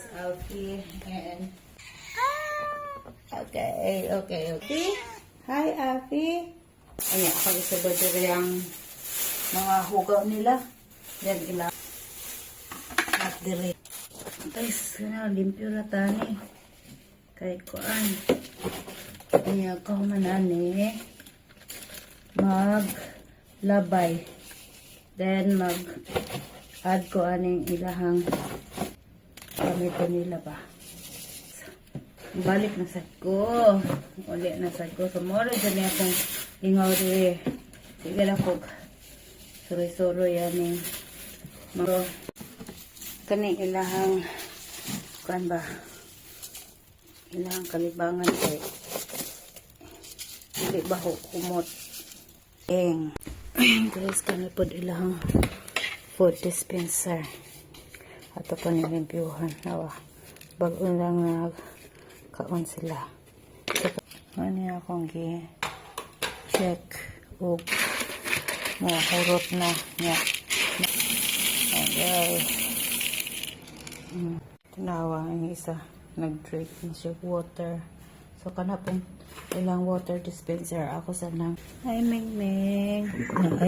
is Alfie and okay. Hi, Alfie. Ayan, ako isabad yung mga hugaw nila. Then, at dire. Guys, limpyo na tani. Kahit kuan. Ayan ko manani. Maglabay. Then, add ko aning ilahang gamito nila ba. Balik na sad ko. Uli na sad ko. Tomorrow dyan niya akong ingaw rin. Sige lang po. Suro-suro yan eh. Kani ilahang kuan ba? Ilahang kalibangan kay hindi ba kumot. Guys, kami po ilahang food dispenser. Ato po nilimpyuhan. Nawa. Bago lang kaon sila. Ano akong check o hurot na niya. Okay. Tinawa ang isa. Nag-drink na siya water. So, kana pong ilang water dispenser. Ako sanang. Hi, Ming Ming.